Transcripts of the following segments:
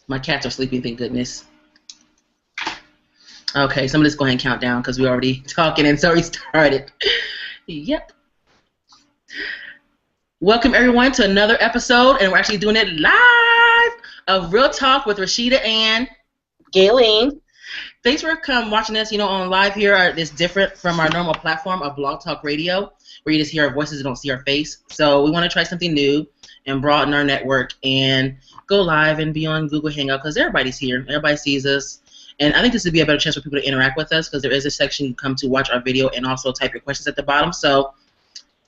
My cats are sleeping, thank goodness. Okay, so I'm just go ahead and count down because we're already talking and so we started. Yep. Welcome everyone to another episode, and we're actually doing it live of Real Talk with Rasheeda and Gaylene. Thanks for watching us, on live here. It's different from our normal platform of Blog Talk Radio, where you just hear our voices and don't see our face. So we want to try something new and broaden our network and go live and be on Google Hangout because everybody's here. Everybody sees us. And I think this would be a better chance for people to interact with us because there is a section you come to watch our video and also type your questions at the bottom. So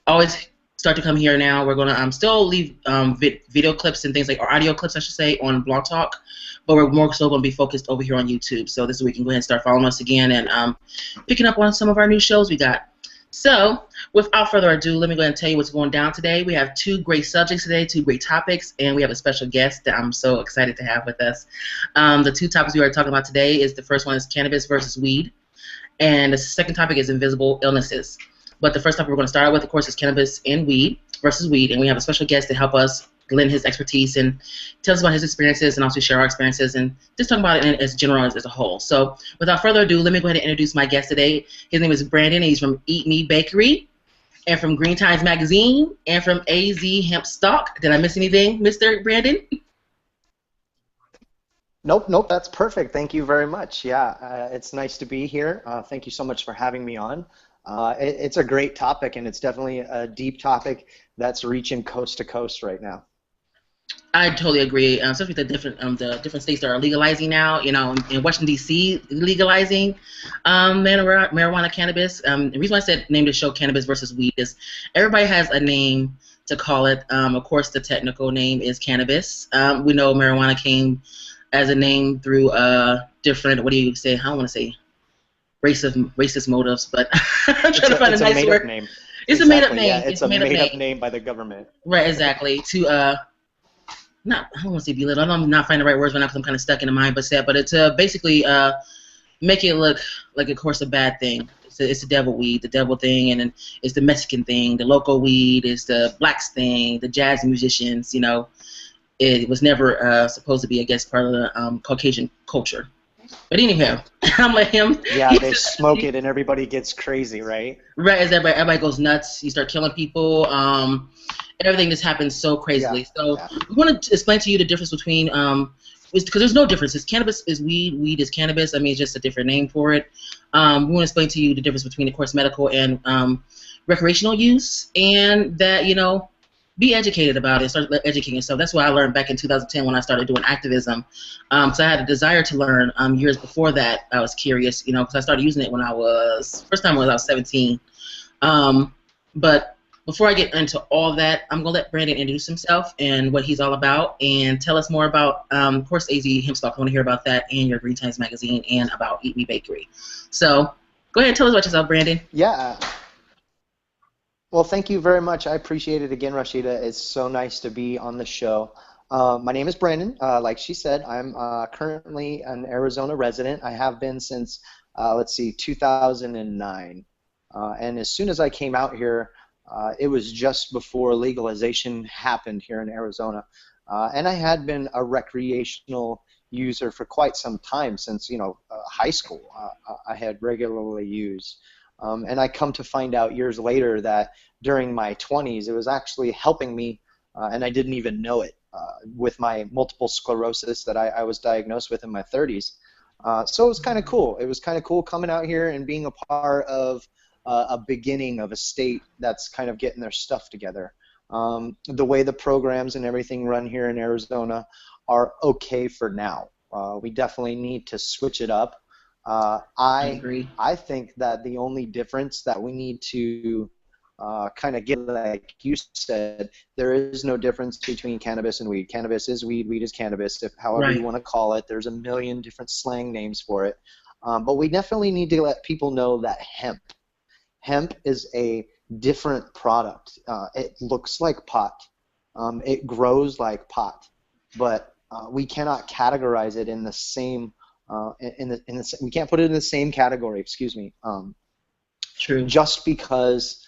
always start to come here now. We're going to still leave video clips and things like, or audio clips, I should say, on Blog Talk. But we're more so going to be focused over here on YouTube. So this is where you can go ahead and start following us again and picking up on some of our new shows we got. So without further ado, let me go ahead and tell you what's going down today. We have two great subjects today, two great topics, and we have a special guest that I'm so excited to have with us. The two topics we are talking about today is the first one is cannabis versus weed, and the second topic is invisible illnesses. But the first topic we're going to start out with, of course, is cannabis and weed versus weed, and we have a special guest to help us lend his expertise and tell us about his experiences and also share our experiences and just talk about it as general as a whole. So without further ado, let me go ahead and introduce my guest today. His name is Brandon, and he's from Eat M.E Bakery and from Green Times Magazine and from AZ Hemp Stock. Did I miss anything, Mr. Brandon? Nope, that's perfect. Thank you very much. Yeah, it's nice to be here. Thank you so much for having me on. It's a great topic, and it's definitely a deep topic that's reaching coast to coast right now. I totally agree, especially the different states that are legalizing now. In Washington D.C. legalizing marijuana, cannabis. The reason why I said name the show "Cannabis versus Weed" is everybody has a name to call it. Of course, the technical name is cannabis. We know marijuana came as a name through different. What do you say? I don't want to say racist motives, but I'm trying to find a nice word. Name. It's exactly, a made-up name. Yeah, it's a made-up name by the government. Right, exactly. To I don't want to say belittle. I'm not finding the right words right now because I'm kind of stuck in the mind, but it's basically make it look like, of course, a bad thing. It's the devil weed, the devil thing, and then it's the Mexican thing, the local weed, it's the blacks thing, the jazz musicians. It was never supposed to be, I guess, part of the Caucasian culture. But anyhow, I'm like him. Yeah, they smoke it and everybody gets crazy, right? Right, as everybody goes nuts. You start killing people. Everything just happens so crazily. Yeah, so yeah. we want to explain to you the difference between because there's no difference. Cannabis is weed, weed is cannabis. I mean, it's just a different name for it. We want to explain to you the difference between, of course, medical and recreational use, and that be educated about it. Start educating yourself. That's what I learned back in 2010 when I started doing activism. So I had a desire to learn. Years before that, I was curious, because I started using it when I was 17. But before I get into all that, I'm going to let Brandon introduce himself and what he's all about and tell us more about, of course, AZ Hemp Stock. I want to hear about that and your Green Times Magazine and about Eat Me Bakery. So go ahead and tell us about yourself, Brandon. Yeah. Well, thank you very much. I appreciate it again, Rasheeda. It's so nice to be on the show. My name is Brandon. Like she said, I'm currently an Arizona resident. I have been since, 2009. And as soon as I came out here, it was just before legalization happened here in Arizona. And I had been a recreational user for quite some time since, high school. I had regularly used. And I come to find out years later that during my 20s, it was actually helping me, and I didn't even know it, with my multiple sclerosis that I was diagnosed with in my 30s. So it was kind of cool. It was kind of cool coming out here and being a part of a beginning of a state that's kind of getting their stuff together. The way the programs and everything run here in Arizona are okay for now. We definitely need to switch it up. I agree. I think that the only difference that we need to kind of get, like you said, there is no difference between cannabis and weed. Cannabis is weed, weed is cannabis, however you want to call it. There's a million different slang names for it. But we definitely need to let people know that hemp is a different product. It looks like pot. It grows like pot. But we cannot categorize it in the same we can't put it in the same category. Excuse me. True. Just because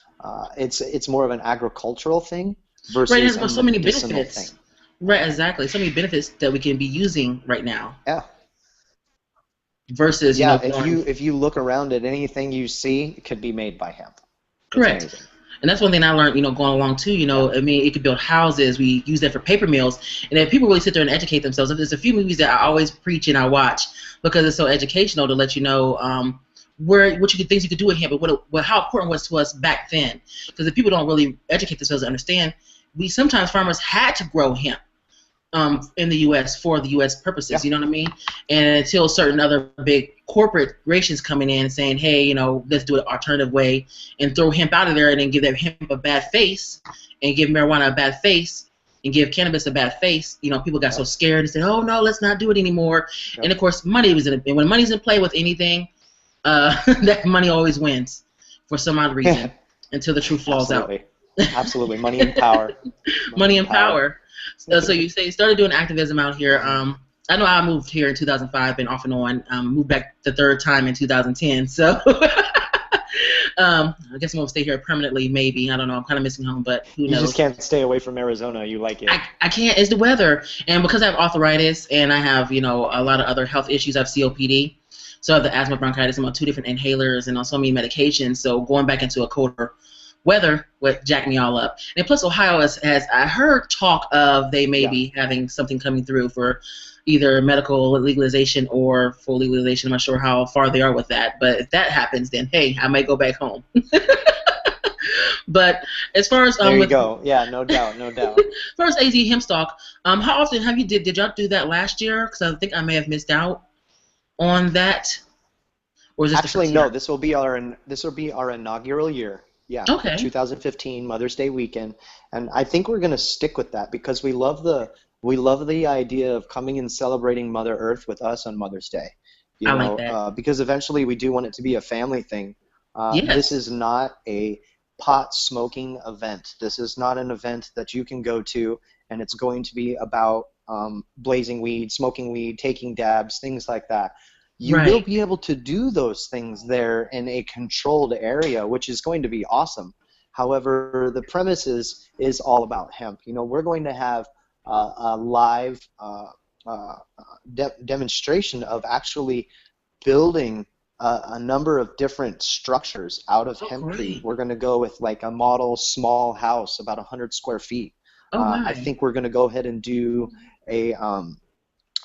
it's more of an agricultural thing versus right. It has so many medicinal benefits. thing. Right, exactly. So many benefits that we can be using right now Yeah. versus, Yeah, going. if you look around at anything you see, it could be made by hemp. It's Correct. amazing. And that's one thing I learned, going along too. Yeah. I mean, it could build houses. We use that for paper mills. And if people really sit there and educate themselves, there's a few movies that I always preach and I watch because it's so educational to let you know things you could do with hemp, but how important it was to us back then. Because if people don't really educate themselves and understand, we sometimes farmers had to grow hemp in the U.S. for the U.S. purposes, Yeah. you know what I mean? And until certain other big corporations coming in and saying, hey, let's do it an alternative way and throw hemp out of there and then give that hemp a bad face and give marijuana a bad face and give cannabis a bad face, people got so Yep. scared and said, oh, no, let's not do it anymore. Yep. And, of course, money was in it. And when money's in play with anything, that money always wins for some odd reason until the truth falls Absolutely. out. Absolutely. Money and power. Money and power. So you say you started doing activism out here. I know I moved here in 2005 and off and on. Moved back the third time in 2010. So I guess I'm going to stay here permanently, maybe. I don't know. I'm kind of missing home, but who knows? You just can't stay away from Arizona. You like it. I can't. It's the weather. And because I have arthritis and I have, a lot of other health issues, I have COPD. So I have the asthma, bronchitis. I'm on 2 different inhalers and on so many medications. So going back into a colder weather would jack me all up. And plus Ohio has I heard talk of they may be having something coming through for either medical legalization or full legalization. I'm not sure how far they are with that. But if that happens, then, hey, I might go back home. But as far as there you go. Yeah, no doubt, no doubt. as far as AZ Hempstock, how often have you did y'all do that last year? Because I think I may have missed out on that. Or is this Actually, no. This will be our inaugural year. Yeah. Okay. 2015 Mother's Day weekend, and I think we're going to stick with that because we love the idea of coming and celebrating Mother Earth with us on Mother's Day. I like that. Because eventually we do want it to be a family thing. Yes. This is not a pot smoking event. This is not an event that you can go to and it's going to be about blazing weed, smoking weed, taking dabs, things like that. You will be able to do those things there in a controlled area, which is going to be awesome. However, the premise is all about hemp. We're going to have a live demonstration of actually building a number of different structures out of hempcrete. We're going to go with like a model small house, about 100 square feet. I think we're going to go ahead and do a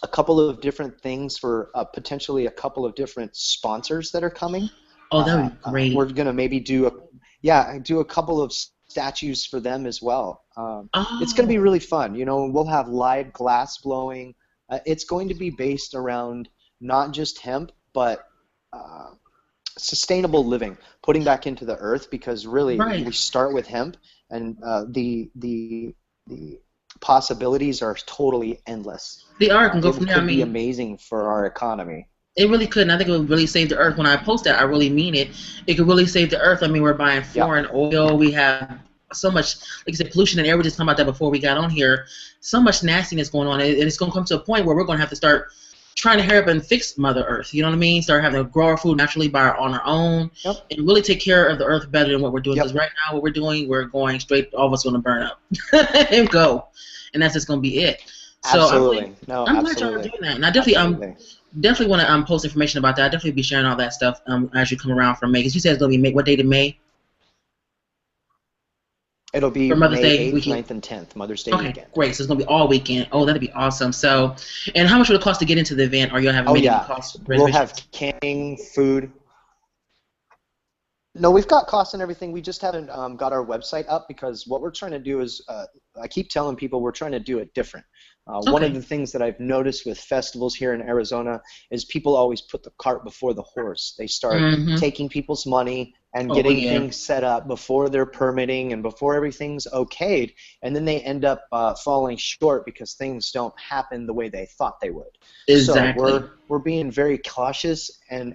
couple of different things for potentially a couple of different sponsors that are coming. Oh, that would be great. We're going to maybe do a couple of statues for them as well. It's going to be really fun. We'll have live glass blowing. It's going to be based around not just hemp, but sustainable living, putting back into the earth, because really we start with hemp, and the possibilities are totally endless. The art can go from there. It could be amazing for our economy. It really could, and I think it would really save the earth. When I post that, I really mean it. It could really save the earth. I mean, we're buying foreign oil. We have so much, like you said, pollution, and air. We just talked about that before we got on here. So much nastiness going on, and it's going to come to a point where we're going to have to start trying to hurry up and fix Mother Earth. You know what I mean? Start having to grow our food naturally on our own, and really take care of the earth better than what we're doing. Because right now, what we're doing, we're going straight. All of us going to burn up and go, and that's just going to be it. So absolutely. I'm glad y'all are doing that, and I definitely want to post information about that. I'll definitely be sharing all that stuff as you come around from May. Because you said it's going to be May. What date in May? It'll be May 8th, 9th, and 10th, Mother's Day weekend. Great. So it's going to be all weekend. Oh, that'd be awesome. So, and how much would it cost to get into the event? Are you having cost? We'll have canning, food. No, we've got costs and everything. We just haven't got our website up, because what we're trying to do is, I keep telling people we're trying to do it different. One of the things that I've noticed with festivals here in Arizona is people always put the cart before the horse. They start taking people's money and getting things set up before they're permitting and before everything's okayed, and then they end up falling short because things don't happen the way they thought they would. Exactly. So we're being very cautious and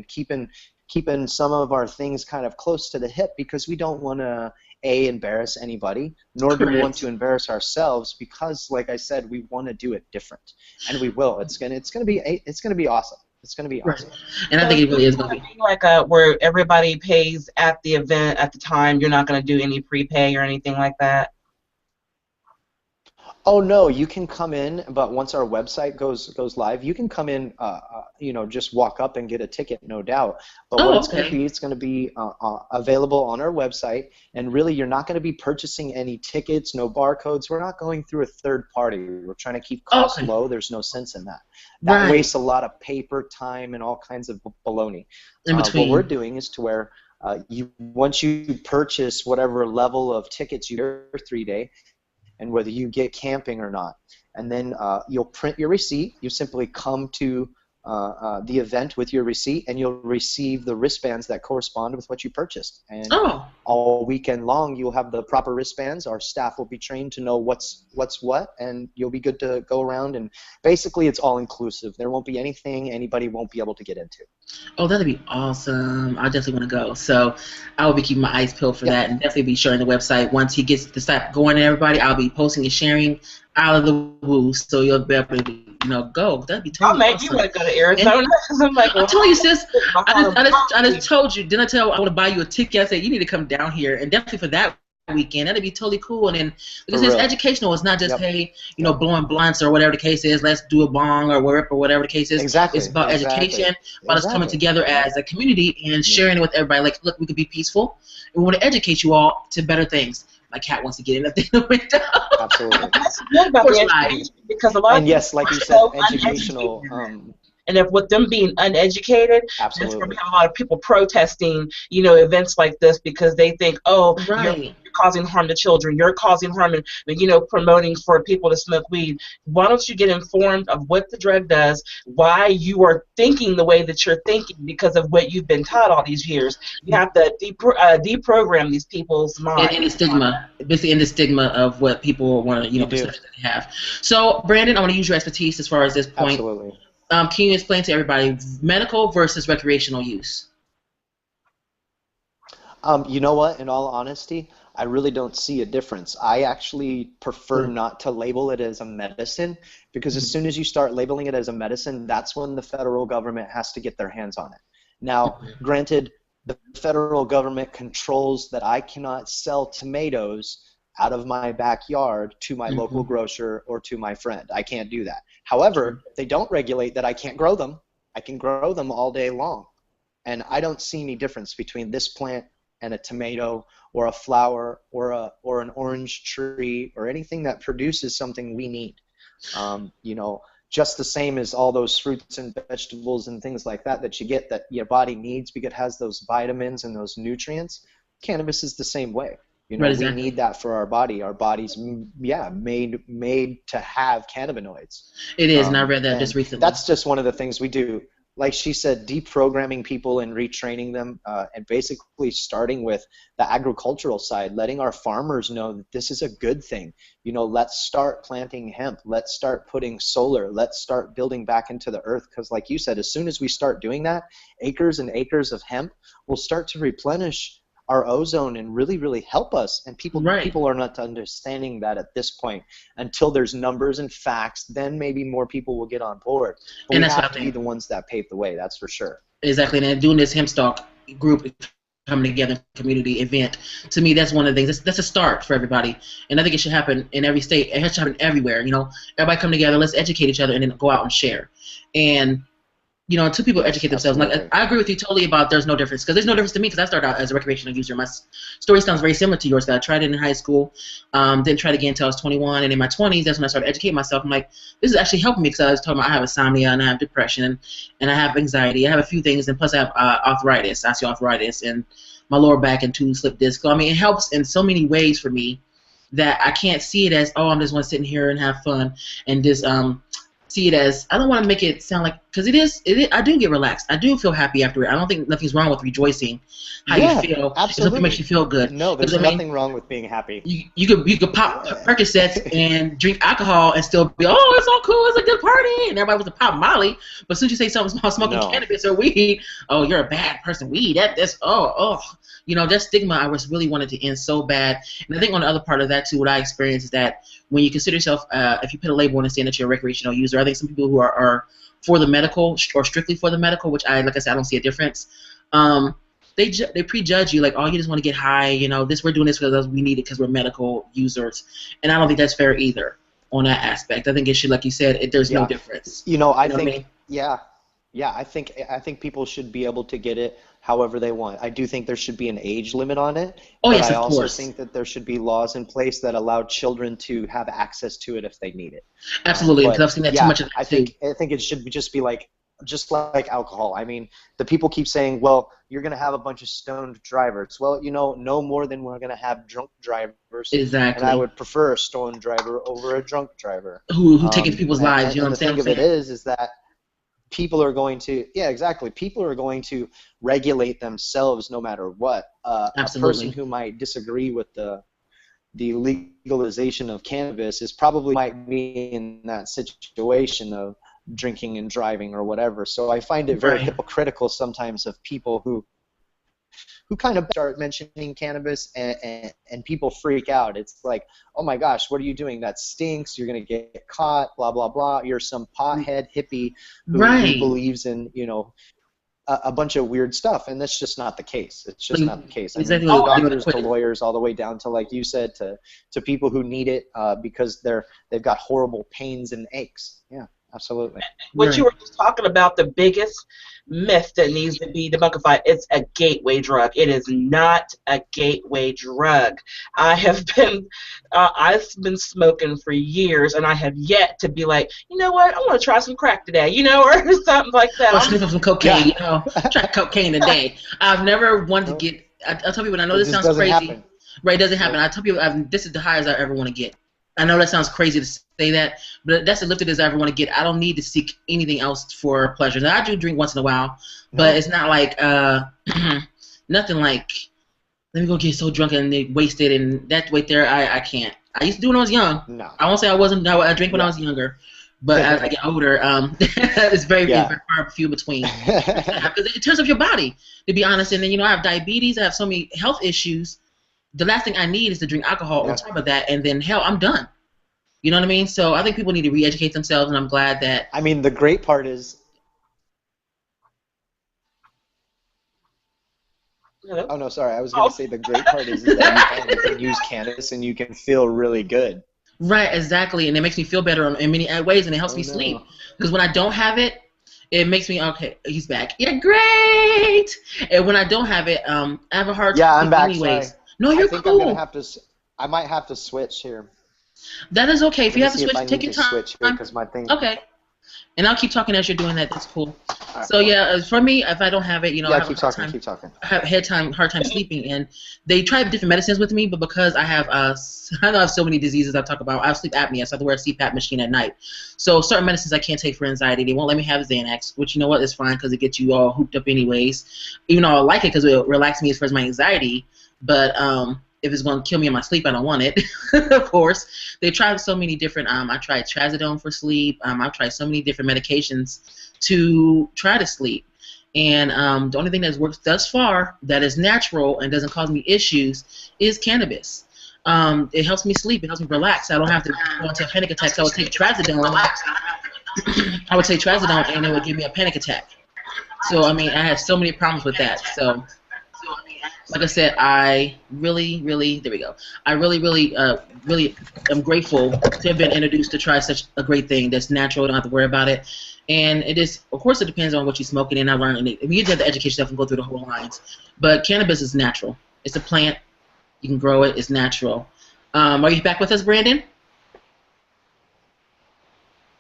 keeping some of our things kind of close to the hip, because we don't want to embarrass anybody, nor do we want to embarrass ourselves, because, like I said, we want to do it different, and we will. It's gonna be awesome. It's gonna be awesome. And I think it really is gonna be like where everybody pays at the event at the time. You're not gonna do any prepay or anything like that. Oh no, you can come in, but once our website goes live, you can come in, just walk up and get a ticket, no doubt. But what Oh, it's going to be available on our website, and really, you're not going to be purchasing any tickets, no barcodes. We're not going through a third party. We're trying to keep costs okay. low. There's no sense in that. That Right. wastes a lot of paper, time, and all kinds of baloney. In What we're between. doing is to where once you purchase whatever level of tickets you're 3 day, and whether you get camping or not. And then you'll print your receipt. You simply come to the event with your receipt, and you'll receive the wristbands that correspond with what you purchased. And Oh. all weekend long, you'll have the proper wristbands. Our staff will be trained to know what's what, and you'll be good to go around. And basically, it's all inclusive. There won't be anything anybody won't be able to get into. Oh, that'd be awesome. I definitely want to go. So I will be keeping my eyes peeled for Yep. that, and definitely be sharing the website. Once he gets the site going and everybody, I'll be posting and sharing out of the woo, so you'll be able to, go. That'd be Oh totally man, you awesome. want to go to Arizona? I'm like, I'm telling you, sis. my I just told you. Didn't I tell you I want to buy you a ticket? I said you need to come down here, and definitely for that weekend. That'd be totally cool. And then because For it's real. educational, it's not just Yep. hey, blowing blunts or whatever the case is. Let's do a bong or whatever the case is. Exactly. It's about education, about us coming Exactly. together as a community and sharing it with everybody. Like, look, we could be peaceful, and we want to educate you all to better things. My cat wants to get in the window. Absolutely. That's good about Of course the not. education, because a lot And of yes, like people you are said, so educational. uneducated. And if with them being uneducated, that's where we Absolutely. have a lot of people protesting, events like this, because they think, oh, you're Right. causing harm to children, you're causing harm, and promoting for people to smoke weed. Why don't you get informed of what the drug does, why you are thinking the way that you're thinking because of what you've been taught all these years? You have to deprogram these people's minds. In the stigma, basically in the stigma of what people want to, You do. perception that they have. So, Brandon, I want to use your expertise as far as this point. Absolutely. Can you explain to everybody medical versus recreational use? You know what? In all honesty, I really don't see a difference. I actually prefer Mm. not to label it as a medicine, because as Mhm. soon as you start labeling it as a medicine, that's when the federal government has to get their hands on it. Now, granted, the federal government controls that I cannot sell tomatoes out of my backyard to my local Mhm. grocer or to my friend. I can't do that. However, they don't regulate that I can't grow them. I can grow them all day long. And I don't see any difference between this plant and a tomato or a flower or an orange tree or anything that produces something we need. Just the same as all those fruits and vegetables and things like that you get that your body needs because it has those vitamins and those nutrients. Cannabis is the same way. Right, We exactly. need that for our body. Our body's made to have cannabinoids. It is, and I read that And just recently. that's just one of the things we do. Like she said, deprogramming people and retraining them, and basically starting with the agricultural side, letting our farmers know that this is a good thing. Let's start planting hemp. Let's start putting solar. Let's start building back into the earth, because like you said, as soon as we start doing that, acres and acres of hemp will start to replenish our ozone and really, really help us. And people are not understanding that at this point. Until there's numbers and facts, then maybe more people will get on board. But And we that's what I have to be think. the ones that pave the way, that's for sure. Exactly, and then doing this hemp stalk group coming together community event, to me that's one of the things. That's a start for everybody, and I think it should happen in every state. It should happen everywhere. Everybody come together. Let's educate each other and then go out and share. And until people educate themselves. Absolutely. Like, I agree with you totally about there's no difference, because there's no difference to me, because I started out as a recreational user. My story sounds very similar to yours. I tried it in high school, didn't try it again until I was 21, and in my 20s, that's when I started educating myself. I'm like, this is actually helping me, because I was talking about I have insomnia, and I have depression, and I have anxiety. I have a few things, and plus I have arthritis, osteoarthritis, and my lower back and 2 slip discs. So, I mean, it helps in so many ways for me that I can't see it as, oh, I'm just want to sit in here and have fun and just see it as, I don't want to make it sound like, because it is, I do get relaxed. I do feel happy after it. I don't think nothing's wrong with rejoicing how you feel. Absolutely. If something makes you feel good. No, there's nothing wrong with being happy. You could pop Percocets and drink alcohol and still be, oh, it's all cool, it's a good party, and everybody wants to pop Molly. But as soon as you say something about smoking cannabis or weed, oh, you're a bad person. Weed, that stigma I was really wanted to end so bad. And I think on the other part of that too, what I experienced is that when you consider yourself, if you put a label on and saying that you're a recreational user, I think some people who are for the medical or strictly for the medical, which like I said, I don't see a difference. They prejudge you, like, oh, you just want to get high, we're doing this because we need it because we're medical users, and I don't think that's fair either. on that aspect. I think it should, like you said, there's no Yeah. difference. You know, I You know what I think, mean? yeah, yeah, I think people should be able to get it however they want. I do think there should be an age limit on it, Oh but yes, I of also course. think that there should be laws in place that allow children to have access to it if they need it. Absolutely, because But I've seen that too yeah, much of I that too. think I think it should be just be like just like alcohol. I mean, the people keep saying, "Well, you're going to have a bunch of stoned drivers." Well, you know, no more than we're going to have drunk drivers, and I Exactly. would prefer a stoned driver over a drunk driver. Who taking people's And, lives? and You know and what I'm the saying? thing of it is that people are going to, yeah, exactly, people are going to regulate themselves no matter what. A person Absolutely. who might disagree with the legalization of cannabis is probably might be in that situation of drinking and driving or whatever. So I find it very Right. hypocritical sometimes of people who kind of start mentioning cannabis, and people freak out. It's like, oh my gosh, what are you doing? That stinks. You're going to get caught, blah, blah, blah. You're some pothead hippie who Right. believes in, a bunch of weird stuff. And that's just not the case. It's just Like, not the case. I mean, exactly from what Oh, you're doing it doctors to quick. lawyers all the way down to, like you said, to people who need it because they've got horrible pains and aches. Yeah, absolutely. what you Right. were just talking about, the biggest myth that needs to be debunked, it's a gateway drug. It is not a gateway drug. I've been smoking for years, and I have yet to be like, you know what, I want to try some crack today, or something like that. Or sniff up some cocaine. Yeah, You know, try cocaine today. I've never wanted to no, get. I tell people, and I know it this just sounds doesn't crazy. happen. Right? It doesn't happen. Nope. I tell people, this is the highest I ever want to get. I know that sounds crazy to say that, but that's the lifted as I ever want to get. I don't need to seek anything else for pleasure. Now, I do drink once in a while, but No. it's not like nothing like, let me go get so drunk and then wasted, and that right there, I can't. I used to do it when I was young. No. I won't say I wasn't. I drink when I Yeah. was younger, but as I get older, it's very Yeah. far few between. Because it tears up your body, to be honest. And then I have diabetes. I have so many health issues. The last thing I need is to drink alcohol on Yeah. top of that, and then hell, I'm done. You know what I mean? So I think people need to re-educate themselves, and I'm glad that. I mean, the great part is, Hello? oh no, sorry, I was going Oh, to say the great part is that you can use cannabis and you can feel really good. Right, exactly, and it makes me feel better in many ways, and it helps Oh me sleep. no. Because when I don't have it, it makes me okay. He's back. Yeah, great. And when I don't have it, I have a hard time Yeah, I'm sleeping back. anyways. Sorry. No, I you're think I'm gonna cool. have to. I might have to switch here. That is okay. If Let you me have to see if switch, I take need your to switch here time. because my thing. Okay. And I'll keep talking as you're doing that. That's cool. All right. So yeah, for me, if I don't have it, I Yeah, have a keep hard talking. time. Keep talking. I have hard time sleeping, and they tried different medicines with me, but because I have I know I have so many diseases I talk about. I have sleep apnea, so I have to wear a CPAP machine at night. So certain medicines I can't take for anxiety. They won't let me have Xanax, which you know what is fine because it gets you all hooped up anyways. Even though I like it because it relaxes me as far as my anxiety, but if it's going to kill me in my sleep, I don't want it. Of course, they tried so many different. I tried trazodone for sleep. I've tried so many different medications to try to sleep. And the only thing that's worked thus far that is natural and doesn't cause me issues is cannabis. It helps me sleep. It helps me relax. I don't have to go into a panic attack. So I would take trazodone. And it would give me a panic attack. So I mean, I had so many problems with that. So like I said, I really, really, there we go. I really, really, really am grateful to have been introduced to try such a great thing that's natural. Don't have to worry about it. And it is, of course, it depends on what you're smoking. And I learned, and you have to educate yourself and go through the whole lines. But cannabis is natural. It's a plant. You can grow it. It's natural. Are you back with us, Brandon?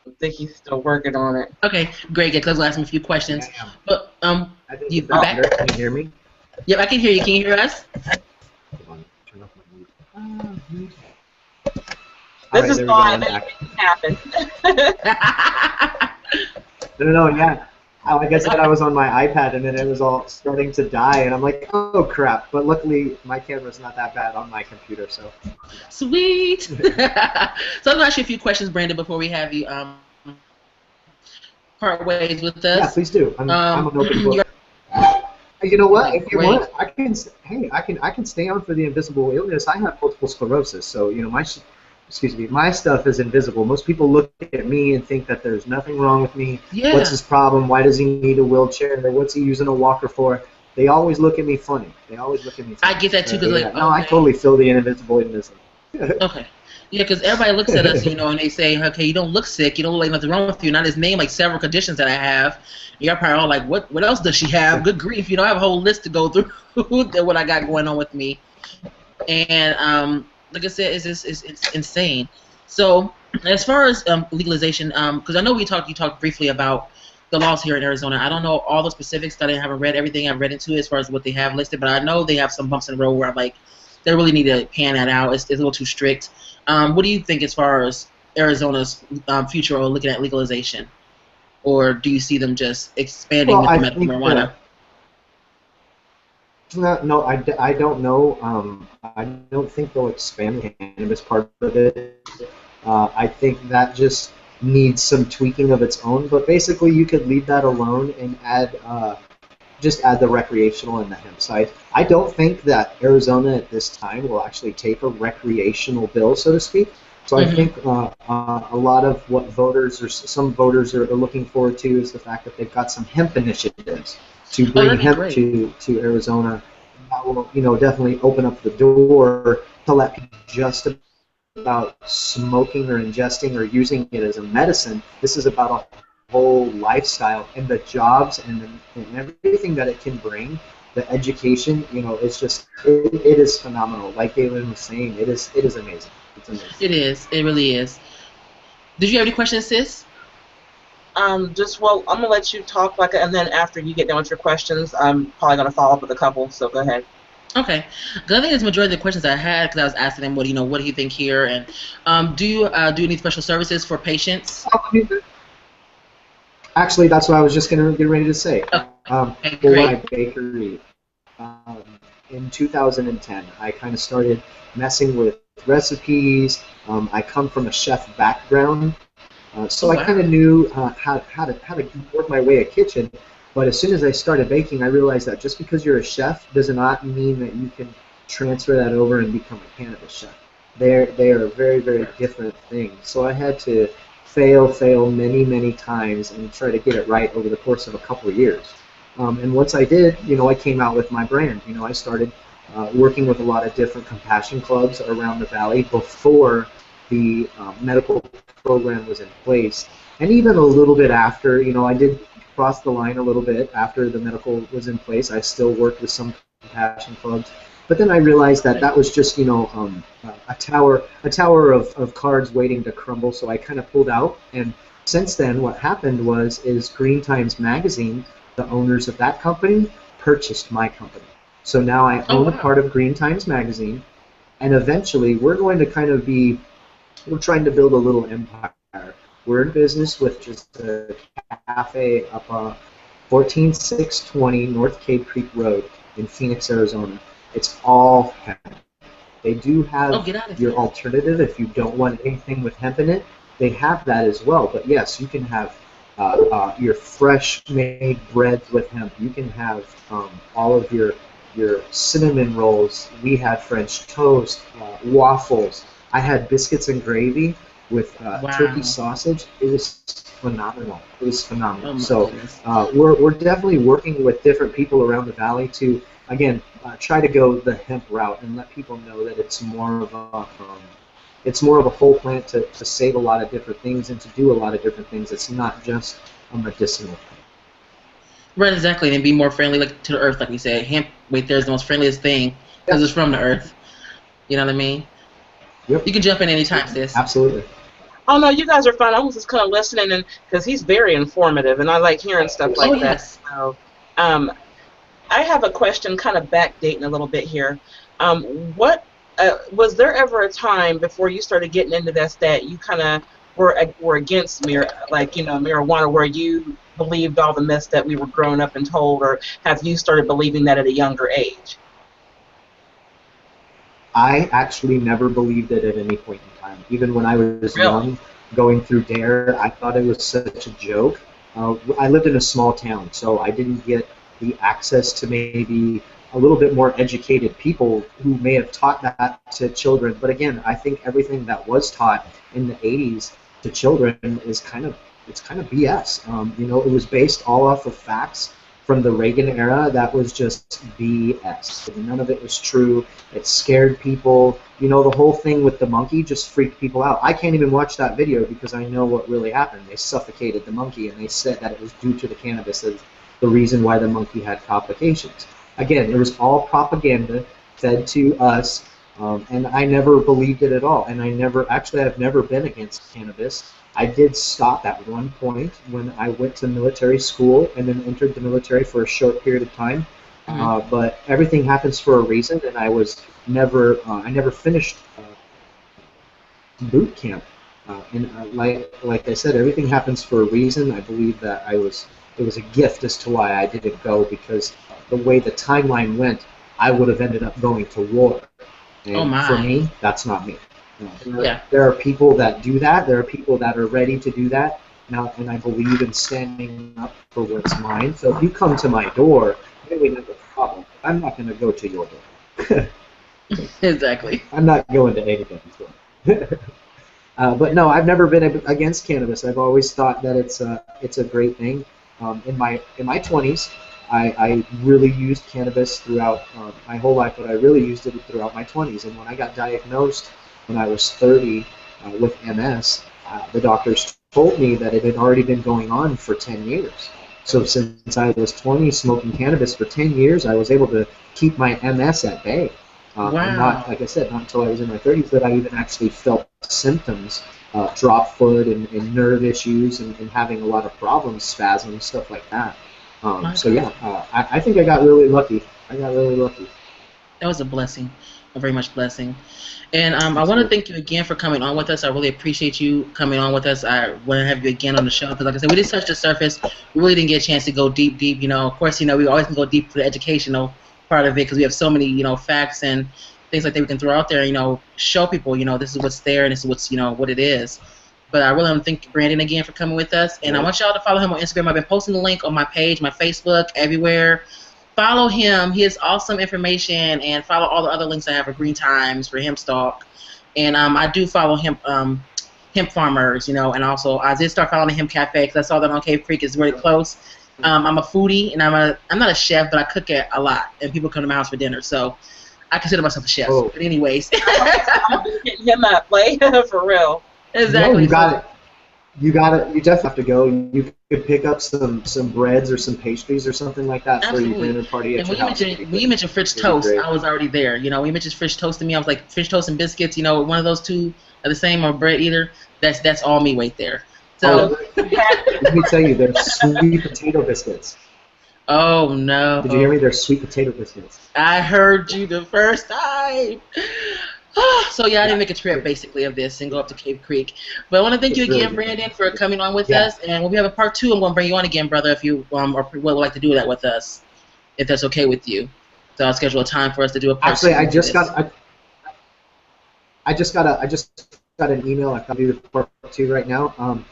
I think he's still working on it. Okay, great. Because I was asking a few questions. Yeah, I am. But I think you it's back? better. Can you hear me? Yep, I can hear you. Can you hear us? Hold on, turn off my mute. This is there we go. live. I'm back. Anything can happen. No, yeah. Like I said, I was on my iPad and then it was all starting to die, and I'm like, oh crap. But luckily, my camera's not that bad on my computer, so. Sweet. So I'm gonna ask you a few questions, Brandon, before we have you part ways with us. Yeah, please do. I'm an open book. you're- You know what? If you Great. want, I can stay on for the invisible illness. I have multiple sclerosis, so my stuff is invisible. Most people look at me and think that there's nothing wrong with me. Yeah. What's his problem? Why does he need a wheelchair? What's he using a walker for? They always look at me funny. I get that too, 'cause no, I totally feel the invisible illness. Okay. Yeah, because everybody looks at us, and they say, okay, you don't look sick, you don't look like nothing wrong with you. And I just name like several conditions that I have. You're probably all like, what else does she have? Good grief, I have a whole list to go through what I got going on with me. And like I said, it's insane. So as far as legalization, because I know you talked briefly about the laws here in Arizona. I don't know all the specifics. I haven't read everything I've read into as far as what they have listed, but I know they have some bumps in the road where I'm like, they really need to pan that out. It's a little too strict. What do you think as far as Arizona's future or looking at legalization? Or do you see them just expanding with the medical marijuana? No, I don't know. I don't think they'll expand the cannabis part of it. I think that just needs some tweaking of its own. But basically, you could leave that alone and just add the recreational and the hemp side. I don't think that Arizona at this time will actually take a recreational bill, so to speak. So I think a lot of what some voters are looking forward to is the fact that they've got some hemp initiatives to bring hemp to Arizona. That will, definitely open up the door to let people just about smoking or ingesting or using it as a medicine. This is about a whole lifestyle and the jobs and everything that it can bring. The education, it's just it is phenomenal. Like Gaylene was saying, it is amazing. It's amazing. It is. It really is. Did you have any questions, sis? I'm gonna let you talk and then after you get done with your questions, I'm probably gonna follow up with a couple. So go ahead. Okay, because I think it's the majority of the questions I had because I was asking them what do you think here, and do you any special services for patients? Actually, that's what I was just gonna get ready to say. Okay, E.Me Bakery. In 2010, I kind of started messing with recipes. I come from a chef background. So I kind of knew how to work my way a kitchen, but as soon as I started baking, I realized that just because you're a chef does not mean that you can transfer that over and become a cannabis chef. They are very, very different things. So I had to fail many times and try to get it right over the course of a couple of years. And once I did, I came out with my brand. I started working with a lot of different compassion clubs around the valley before the medical program was in place, and even a little bit after. I did cross the line a little bit after the medical was in place. I still worked with some compassion clubs, but then I realized that was just a tower of cards waiting to crumble. So I kind of pulled out, and since then, what happened is Green Times Magazine, the owners of that company, purchased my company. So now I own a part of Green Times Magazine, and eventually we're going to we're trying to build a little empire. We're in business with just a cafe up 14620 North Cave Creek Road in Phoenix, Arizona. It's all hemp. They do have your alternative if you don't want anything with hemp in it. They have that as well. But yes, you can have your fresh-made breads with hemp. You can have all of your cinnamon rolls. We had French toast, waffles. I had biscuits and gravy with turkey sausage. It was phenomenal. So we're definitely working with different people around the valley to, again, try to go the hemp route and let people know that it's more of a whole plant to save a lot of different things and to do a lot of different things. It's not just a medicinal thing. Right, exactly, and be more friendly to the earth, like we said. Hemp right there is the most friendliest thing because it's from the earth. You know what I mean? Yep. You can jump in anytime, sis. Absolutely. Oh no, you guys are fun. I was just kind of listening, and because he's very informative, and I like hearing stuff like that. So, I have a question, kind of backdating a little bit here. What was there ever a time before you started getting into this that you kind of were against marijuana, where you believed all the myths that we were growing up and told, or have you started believing that at a younger age? I actually never believed it at any point in time. Even when I was young, going through DARE, I thought it was such a joke. I lived in a small town, so I didn't get the access to maybe a little bit more educated people who may have taught that to children. But again, I think everything that was taught in the 80s to children is kind of BS. It was based all off of facts from the Reagan era, that was just BS. None of it was true. It scared people. You know, the whole thing with the monkey just freaked people out. I can't even watch that video because I know what really happened. They suffocated the monkey, and they said that it was due to the cannabis as the reason why the monkey had complications. Again, it was all propaganda fed to us, and I never believed it at all. And I've never been against cannabis. I did stop at one point when I went to military school and then entered the military for a short period of time. But everything happens for a reason, and I never finished boot camp. Like I said, everything happens for a reason. I believe that it was a gift as to why I didn't go, because the way the timeline went, I would have ended up going to war. And for me, that's not me. There are people that do that. There are people that are ready to do that. Now, and I believe in standing up for what's mine. So if you come to my door, then we have a problem. I'm not going to go to your door. Exactly. I'm not going to anybody's door. But no, I've never been against cannabis. I've always thought that it's a great thing. In my 20s, I really used cannabis throughout my whole life, but I really used it throughout my 20s. And when I got diagnosed when I was 30 with MS, the doctors told me that it had already been going on for 10 years. So since I was 20 smoking cannabis for 10 years, I was able to keep my MS at bay. Wow. And not, like I said, not until I was in my 30s that I even actually felt symptoms, drop foot and nerve issues and having a lot of problems, spasms, stuff like that. So yeah, I think I got really lucky. That was a blessing, a very much blessing. And I want to thank you again for coming on with us. I really appreciate you coming on with us. I want to have you again on the show because, like I said, we just touched the surface. We really didn't get a chance to go deep. You know, of course, you know, we always can go deep for the educational part of it because we have so many, you know, facts and things like that we can throw out there. You know, show people, you know, this is what's there and this is what's, you know, what it is. But I really want to thank Brandon again for coming with us. And I want y'all to follow him on Instagram. I've been posting the link on my page, my Facebook, everywhere. Follow him. He has awesome information. And follow all the other links I have for Green Times, for Hempstalk. And I do follow hemp farmers, you know. And also I did start following the Hemp Cafe because I saw that on Cave Creek. It's really close. I'm a foodie, and I'm not a chef, but I cook it a lot. And people come to my house for dinner. So I consider myself a chef. But anyways. I'm getting him up, like, for real. Exactly. No, you got it. You definitely have to go. You could pick up some breads or some pastries or something like that for your dinner party at your house. When you mentioned French toast, I was already there. You know, when you mentioned French toast to me, I was like, French toast and biscuits, you know, one of those two are the same, or bread either. That's all me right there. So let me tell you, there's sweet potato biscuits. Oh no! Did you hear me? There's sweet potato biscuits. I heard you the first time. So yeah, I didn't make a trip basically of this and go up to Cave Creek. But I want to thank you again, Brandon, for coming on with us. And when we have a part 2, I'm going to bring you on again, brother, if you or would like to do that with us, if that's okay with you. So I'll schedule a time for us to do a part 2. Actually, I just got an email. I can do the part 2 right now.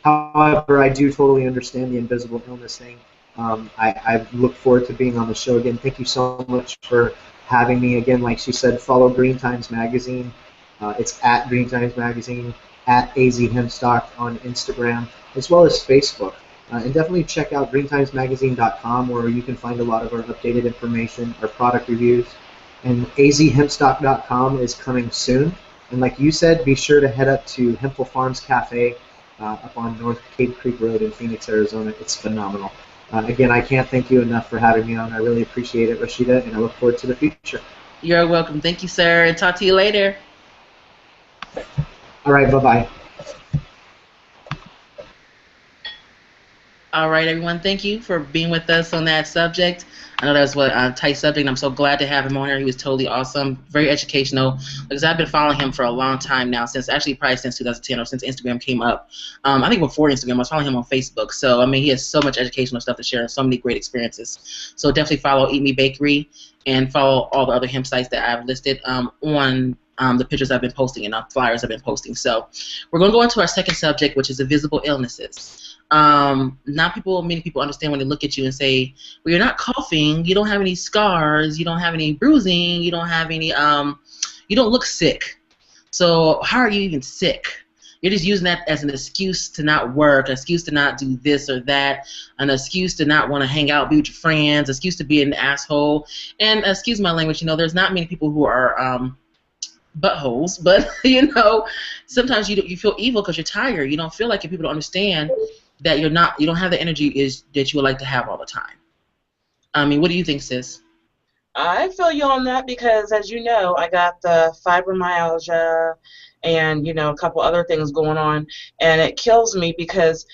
However, I do totally understand the invisible illness thing. I look forward to being on the show again. Thank you so much for having me again. Like she said, follow Green Times Magazine. It's at Green Times Magazine, at AZ Hempstock on Instagram, as well as Facebook. And definitely check out greentimesmagazine.com, where you can find a lot of our updated information, our product reviews. And azhempstock.com is coming soon. And like you said, be sure to head up to Hempful Farms Cafe up on North Cave Creek Road in Phoenix, Arizona. It's phenomenal. Again, I can't thank you enough for having me on. I really appreciate it, Rasheeda, and I look forward to the future. You're welcome. Thank you, sir, and talk to you later. All right, bye-bye. All right, everyone. Thank you for being with us on that subject. I know that was a tight subject, and I'm so glad to have him on here. He was totally awesome, very educational, because I've been following him for a long time now, probably since 2010 or since Instagram came up. I think before Instagram, I was following him on Facebook. So, I mean, he has so much educational stuff to share and so many great experiences. So definitely follow Eat Me Bakery and follow all the other hemp sites that I've listed on the pictures I've been posting and the flyers I've been posting. So we're going to go into our second subject, which is invisible illnesses. Many people understand when they look at you and say, well, you're not coughing, you don't have any scars, you don't have any bruising, you don't have any, you don't look sick. So how are you even sick? You're just using that as an excuse to not work, an excuse to not do this or that, an excuse to not want to hang out, be with your friends, an excuse to be an asshole. And excuse my language, there's not many people who are buttholes, but sometimes you feel evil because you're tired. You don't feel like people don't understand that you don't have the energy that you would like to have all the time. I mean, what do you think, sis? I feel you on that because, as you know, I got the fibromyalgia and, a couple other things going on, and it kills me because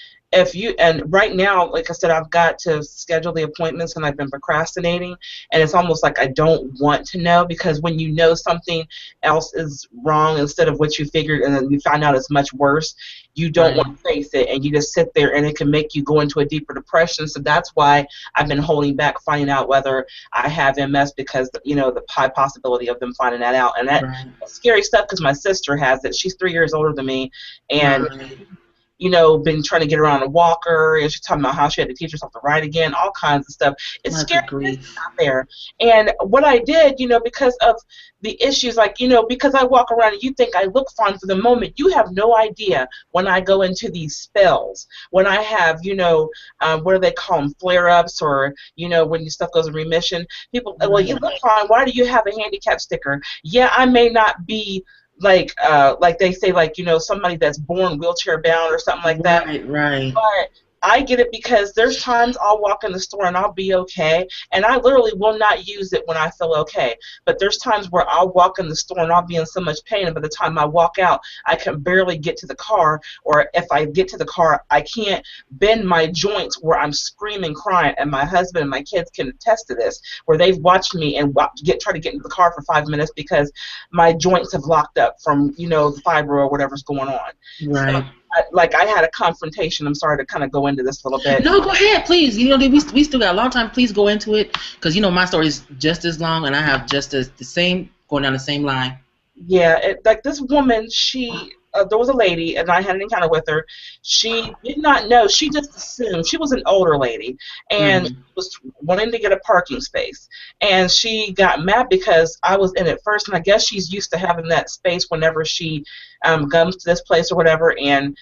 and right now, like I said, I've got to schedule the appointments and I've been procrastinating, and it's almost like I don't want to know, because when you know something else is wrong instead of what you figured and then you find out it's much worse, you don't want to face it, and you just sit there, and it can make you go into a deeper depression. So that's why I've been holding back finding out whether I have MS, because the high possibility of them finding that out, and that's scary stuff because my sister has it. She's 3 years older than me, and been trying to get her on a walker, and she's talking about how she had to teach herself to ride again, all kinds of stuff. It's scary out there. And what I did, because of the issues, because I walk around and you think I look fine for the moment, you have no idea when I go into these spells, when I have, what do they call them, flare-ups, or, when your stuff goes in remission. People, well, you look fine. Why do you have a handicap sticker? Yeah, I may not be like they say, somebody that's born wheelchair bound or something like that. Right. But I get it because there's times I'll walk in the store and I'll be okay, and I literally will not use it when I feel okay. But there's times where I'll walk in the store and I'll be in so much pain, and by the time I walk out, I can barely get to the car, or if I get to the car, I can't bend my joints where I'm screaming, crying. And my husband and my kids can attest to this, where they've watched me and try to get into the car for 5 minutes because my joints have locked up from, the fibro or whatever's going on. Right. So, I had a confrontation. I'm sorry to kind of go into this a little bit. No, go ahead, please. We still got a long time. Please go into it, because my story is just as long, and I have just as the same, going down the same line. Yeah, this woman, there was a lady, and I had an encounter with her. She did not know. She just assumed. She was an older lady, and was wanting to get a parking space. And she got mad because I was in it first, and I guess she's used to having that space whenever she comes to this place or whatever. And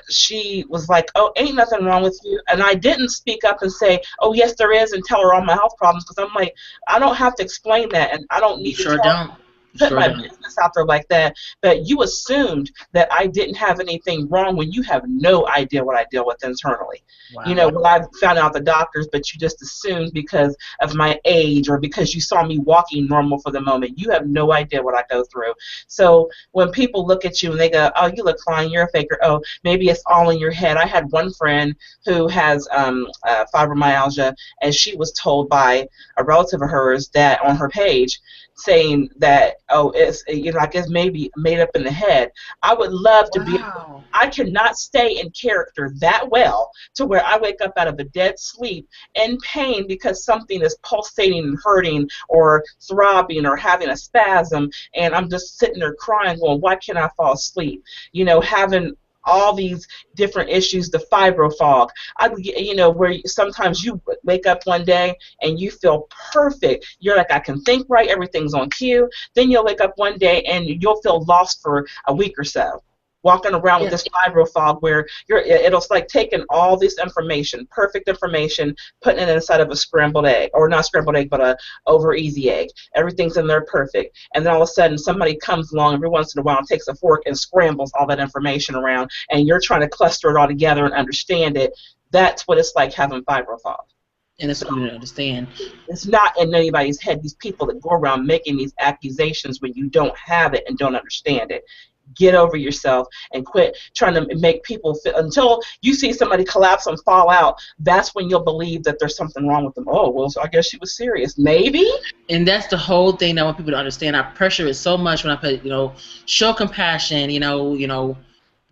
she was like, "Oh, ain't nothing wrong with you." And I didn't speak up and say, "Oh, yes, there is," and tell her all my health problems, because I'm like, I don't have to explain that, and I don't need to put my business out there like that. But you assumed that I didn't have anything wrong when you have no idea what I deal with internally. Wow. When I found out the doctors, but you just assumed because of my age or because you saw me walking normal for the moment. You have no idea what I go through. So when people look at you and they go, "Oh, you look fine, you're a faker," oh, maybe it's all in your head. I had one friend who has fibromyalgia, and she was told by a relative of hers that on her page, saying that, "Oh, it's I guess maybe made up in the head." I would love to be. I cannot stay in character that well to where I wake up out of a dead sleep in pain because something is pulsating and hurting or throbbing or having a spasm, and I'm just sitting there crying, going, "Why can't I fall asleep?" Having all these different issues, the fibro fog. Where sometimes you wake up one day and you feel perfect. You're like, I can think right, everything's on cue. Then you'll wake up one day and you'll feel lost for a week or so, walking around with this fibro fog where it'll like taking all this information, perfect information, putting it inside of a scrambled egg, or not scrambled egg, but a over easy egg. Everything's in there perfect. And then all of a sudden somebody comes along every once in a while and takes a fork and scrambles all that information around, and you're trying to cluster it all together and understand it. That's what it's like having fibro fog. And that's what you don't understand. It's not in anybody's head. These people that go around making these accusations when you don't have it and don't understand it. Get over yourself and quit trying to make people feel. Until you see somebody collapse and fall out, that's when you'll believe that there's something wrong with them. Oh, well, so I guess she was serious. Maybe. And that's the whole thing that I want people to understand. I pressure it so much when I put, show compassion,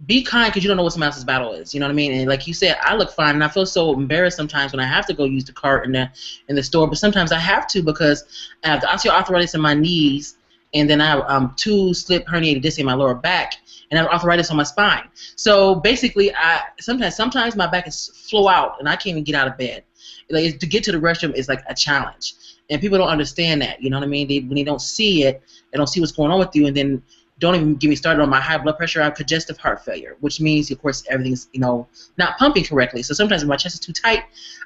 be kind, because you don't know what somebody else's battle is. You know what I mean? And like you said, I look fine, and I feel so embarrassed sometimes when I have to go use the cart in the store. But sometimes I have to, because I have the osteoarthritis in my knees, and then I have 2 slip herniated discs in my lower back, and I have arthritis on my spine. So basically, sometimes my back is flow out, and I can't even get out of bed. Like, to get to the restroom is like a challenge, and people don't understand that. You know what I mean? When they don't see it, they don't see what's going on with you, and then don't even get me started on my high blood pressure. I have congestive heart failure, which means, of course, everything's, not pumping correctly. So sometimes when my chest is too tight,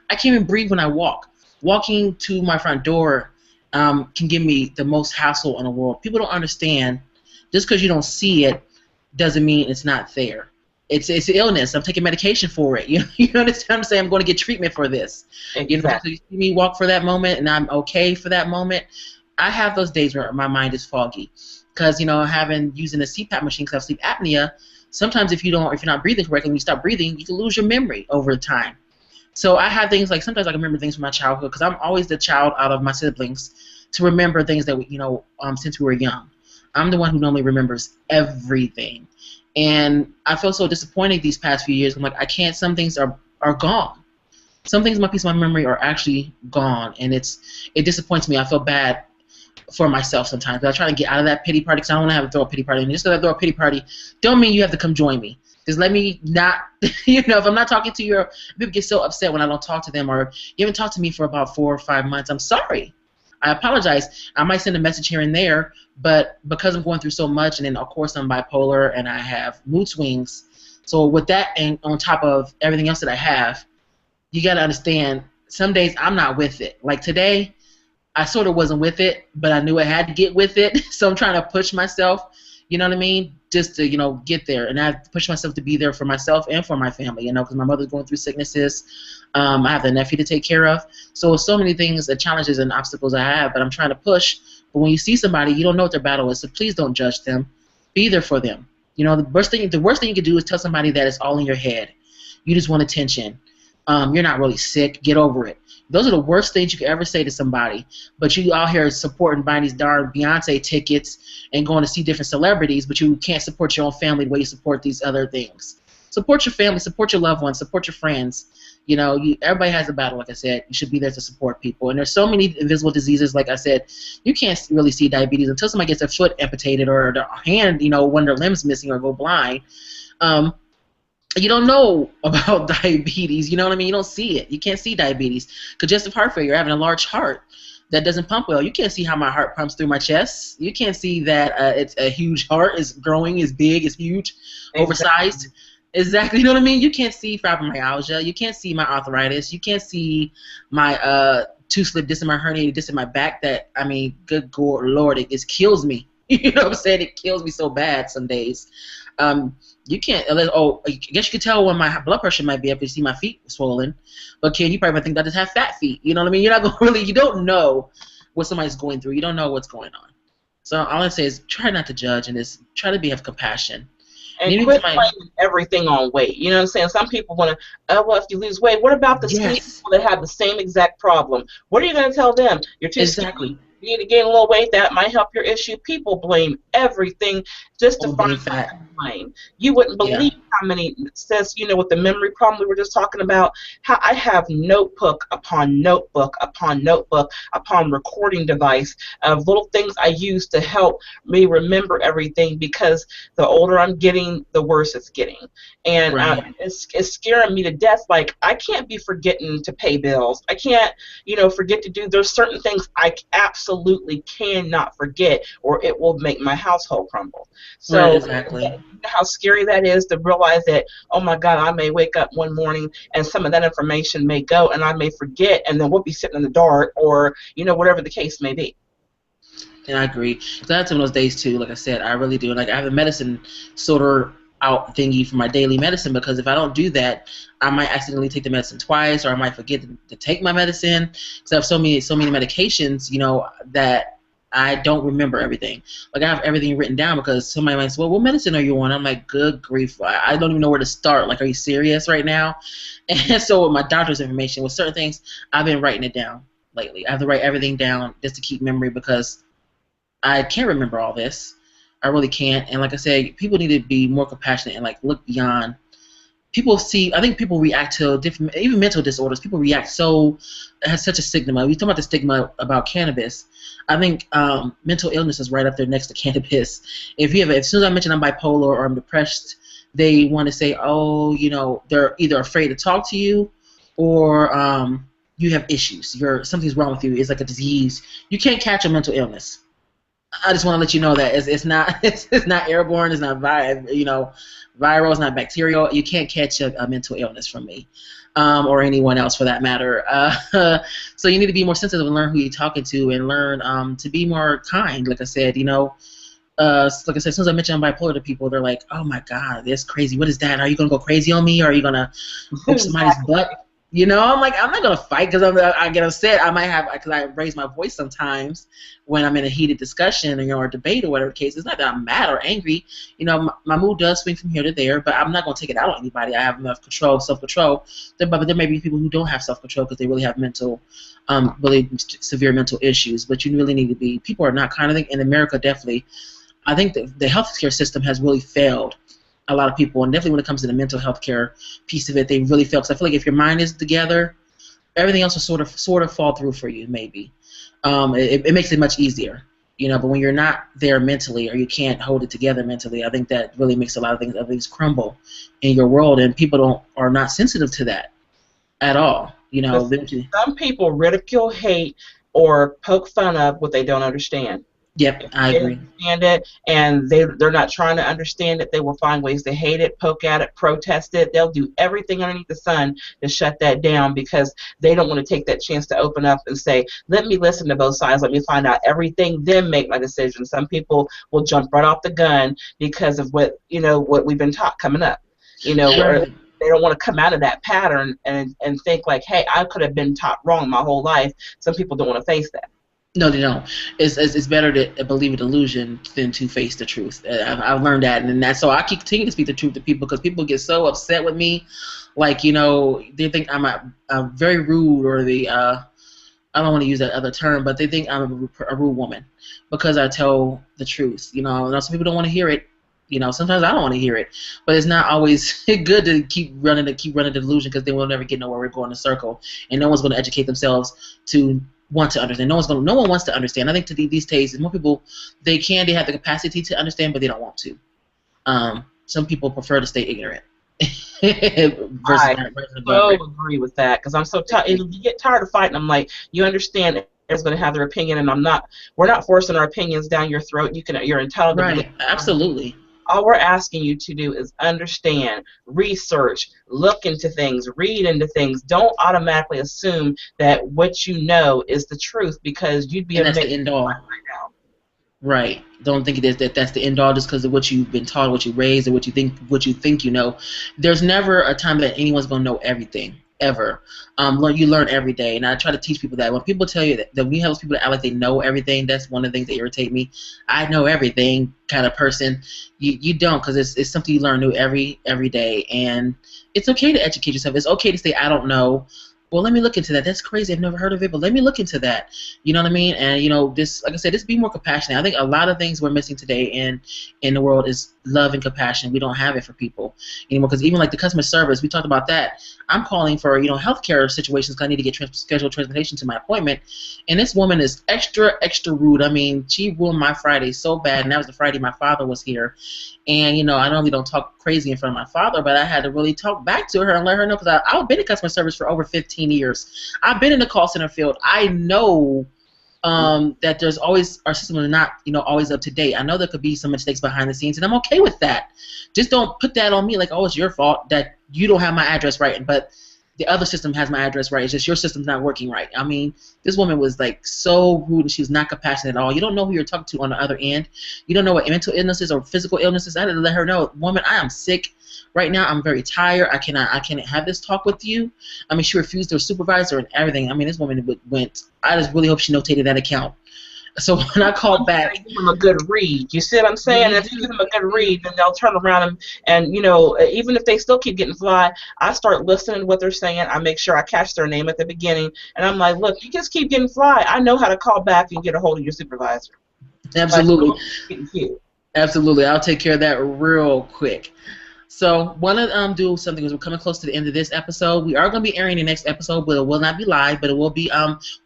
I can't even breathe when I walk. Walking to my front door can give me the most hassle in the world. People don't understand. Just because you don't see it doesn't mean it's not there. It's an illness. I'm taking medication for it. You understand what I'm saying? I'm going to get treatment for this. Exactly. You see me walk for that moment, and I'm okay for that moment. I have those days where my mind is foggy, because using a CPAP machine because I have sleep apnea. Sometimes if you're not breathing correctly, when you stop breathing, you can lose your memory over time. So I have things like sometimes I can remember things from my childhood because I'm always the child out of my siblings to remember things that since we were young. I'm the one who normally remembers everything. And I feel so disappointed these past few years. I'm like, I can't. Some things are gone. Some things in my piece of my memory are actually gone, and it disappoints me. I feel bad for myself sometimes. But I try to get out of that pity party because I don't want to have to throw a pity party. And just because I throw a pity party, don't mean you have to come join me. Just let me not, if I'm not talking to you, people get so upset when I don't talk to them, or you haven't talked to me for about 4 or 5 months. I'm sorry. I apologize. I might send a message here and there, but because I'm going through so much, and then of course I'm bipolar and I have mood swings, so with that and on top of everything else that I have, you got to understand some days I'm not with it. Like today, I sort of wasn't with it, but I knew I had to get with it, so I'm trying to push myself, you know what I mean, just to, get there. And I have to push myself to be there for myself and for my family, because my mother's going through sicknesses. I have the nephew to take care of. So many things, the challenges and obstacles I have, but I'm trying to push. But when you see somebody, you don't know what their battle is, so please don't judge them. Be there for them. The worst thing you can do is tell somebody that it's all in your head. You just want attention. You're not really sick. Get over it. Those are the worst things you could ever say to somebody. But you out here supporting, buying these darn Beyonce tickets and going to see different celebrities, but you can't support your own family the way you support these other things. Support your family, support your loved ones, support your friends. Everybody has a battle, like I said. You should be there to support people. And there's so many invisible diseases, like I said, you can't really see diabetes until somebody gets their foot amputated or their hand, one of their limbs missing or go blind. You don't know about diabetes, you know what I mean? You don't see it. You can't see diabetes. Congestive heart failure, having a large heart that doesn't pump well. You can't see how my heart pumps through my chest. You can't see that it's a huge heart, it's growing, it's big, it's huge, oversized. Exactly, you know what I mean? You can't see fibromyalgia. You can't see my arthritis. You can't see my two-slip disc in my herniated disc in my back that, good Lord, it just kills me. You know what I'm saying? It kills me so bad some days. You can't. I guess you could tell when my blood pressure might be up if you see my feet swollen. But Ken, you probably might think I just have fat feet. You know what I mean? You're not going you don't know what somebody's going through. You don't know what's going on. So all I say is try not to judge and just try to have compassion. And quit blaming everything on weight. You know what I'm saying? Some people want to, well, if you lose weight, what about the skinny people that have the same exact problem? What are you going to tell them? You're too skinny. You need to gain a little weight. That might help your issue. People blame everything just to find something to blame. You wouldn't believe how many, says, with the memory problem we were just talking about, how I have notebook upon notebook upon notebook upon recording device of little things I use to help me remember everything, because the older I'm getting, the worse it's getting. And it's scaring me to death. Like, I can't be forgetting to pay bills. I can't, forget to do, there's certain things I absolutely cannot forget, or it will make my household crumble. So exactly. You know how scary that is to realize that, oh my God, I may wake up one morning and some of that information may go and I may forget, and then we'll be sitting in the dark, or whatever the case may be. And I agree. So I have some of those days too. Like I said, I really do. Like, I have a medicine sorter out thingy for my daily medicine, because if I don't do that, I might accidentally take the medicine twice, or I might forget to take my medicine, because I have so many medications, that I don't remember everything. Like, I have everything written down, because somebody might say, well, what medicine are you on? I'm like, good grief, I don't even know where to start. Like, are you serious right now? And so with my doctor's information, with certain things, I've been writing it down lately. I have to write everything down just to keep memory, because I can't remember all this. I really can't. And like I said, people need to be more compassionate and look beyond. I think people react to different, even mental disorders. People react it has such a stigma. We talk about the stigma about cannabis. I think mental illness is right up there next to cannabis. As soon as I mention I'm bipolar or I'm depressed, they want to say, oh, they're either afraid to talk to you, or you have issues. Something's wrong with you. It's like a disease. You can't catch a mental illness. I just want to let you know that it's not it's not airborne, it's not viral, it's not bacterial. You can't catch a mental illness from me, or anyone else for that matter. So you need to be more sensitive and learn who you're talking to, and learn to be more kind. Like I said, like I said, as soon as I mention I'm bipolar to people, they're like, "Oh my God, that's crazy. What is that? Are you gonna go crazy on me? Or are you gonna whoop somebody's butt?" I'm like, I'm not gonna fight because I get upset. I might have because I raise my voice sometimes when I'm in a heated discussion, or debate or whatever the case. It's not that I'm mad or angry. My mood does swing from here to there, but I'm not gonna take it out on anybody. I have enough self-control. But there may be people who don't have self-control because they really have really severe mental issues. But you really need to be. People are not kind. I think in America, definitely, I think the healthcare system has really failed a lot of people, and definitely when it comes to the mental health care piece of it, they really fail. Because I feel like if your mind is together, everything else will sort of fall through for you. Maybe it makes it much easier, But when you're not there mentally, or you can't hold it together mentally, I think that really makes a lot of things crumble in your world, and people are not sensitive to that at all. Some people ridicule, hate, or poke fun of what they don't understand. Yep, I They agree. understand it, and they're not trying to understand it. They will find ways to hate it, poke at it, protest it. They'll do everything underneath the sun to shut that down because they don't want to take that chance to open up and say, let me listen to both sides, let me find out everything, then make my decision. Some people will jump right off the gun because of what we've been taught coming up. Or they don't want to come out of that pattern and think like, hey, I could have been taught wrong my whole life. Some people don't want to face that. No, they don't. It's better to believe a delusion than to face the truth. I've learned that, and that's so I keep continuing to speak the truth to people because people get so upset with me, like they think I'm very rude, or I don't want to use that other term, but they think I'm a rude woman because I tell the truth. And some people don't want to hear it. Sometimes I don't want to hear it, but it's not always good to keep running the delusion because then we'll never get nowhere. We're going in a circle, and no one's going to educate themselves to want to understand. No one wants to understand. I think these days, more people they have the capacity to understand, but they don't want to. Some people prefer to stay ignorant. I so agree with that because I'm so tired. You get tired of fighting. I'm like, you understand. Everyone's going to have their opinion, and we're not forcing our opinions down your throat. You're entitled to right. Absolutely. All we're asking you to do is understand, research, look into things, read into things. Don't automatically assume that what you know is the truth because you'd be amazed. That's the end all. Right now. Right. Don't think that's the end all just because of what you've been taught, what you raised, or what you think you know. There's never a time that anyone's going to know everything. Ever. You learn every day, and I try to teach people that. When people tell you that when you have those people that act like they know everything, that's one of the things that irritate me. I know everything kind of person. You don't, because it's something you learn new every day, and it's okay to educate yourself. It's okay to say I don't know. Well, let me look into that. That's crazy. I've never heard of it, but let me look into that. You know what I mean? And this, like I said, just be more compassionate. I think a lot of things we're missing today in the world is love and compassion. We don't have it for people anymore. Because even like the customer service, we talked about that. I'm calling for healthcare situations because I need to get scheduled transportation to my appointment, and this woman is extra rude. I mean, she ruined my Friday so bad, and that was the Friday my father was here. And I normally don't talk crazy in front of my father, but I had to really talk back to her and let her know because I've been in customer service for over 15 years. I've been in the call center field. I know that there's always, our system is not always up to date. I know there could be some mistakes behind the scenes, and I'm okay with that. Just don't put that on me like, oh, it's your fault that you don't have my address right, but the other system has my address right. It's just your system's not working right. I mean, this woman was like so rude, and she was not compassionate at all. You don't know who you're talking to on the other end. You don't know what mental illnesses or physical illnesses. I had to let her know, woman, I am sick right now. I'm very tired. I cannot have this talk with you. I mean, she refused her supervisor and everything. I mean, this woman went. I just really hope she notated that account. So when I called back, give them a good read. You see what I'm saying? If you give them a good read, then they'll turn around and even if they still keep getting fly, I start listening to what they're saying. I make sure I catch their name at the beginning, and I'm like, look, you just keep getting fly. I know how to call back and get a hold of your supervisor. Absolutely. Absolutely. I'll take care of that real quick. So want to do something because we're coming close to the end of this episode. We are going to be airing the next episode, but it will not be live. But it will be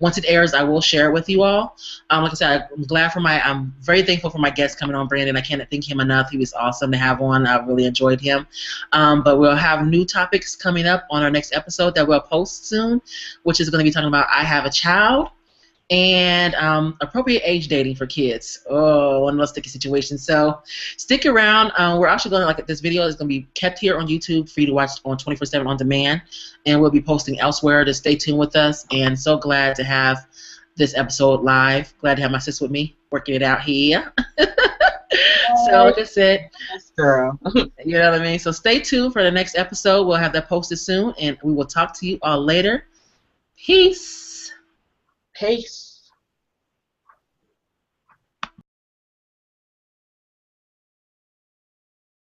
once it airs, I will share it with you all. Like I said, I'm very thankful for my guest coming on, Brandon. I can't thank him enough. He was awesome to have on. I really enjoyed him. But we'll have new topics coming up on our next episode that we'll post soon, which is going to be talking about I have a child. and appropriate age dating for kids. Oh, one of those sticky situations. So stick around. We're actually going to, like, this video is going to be kept here on YouTube for you to watch on 24/7 on demand, and we'll be posting elsewhere. Just stay tuned with us, and so glad to have this episode live. Glad to have my sis with me working it out here. So like I said, Yes, girl. you know what I mean? So stay tuned for the next episode. We'll have that posted soon, and we will talk to you all later. Peace. Peace.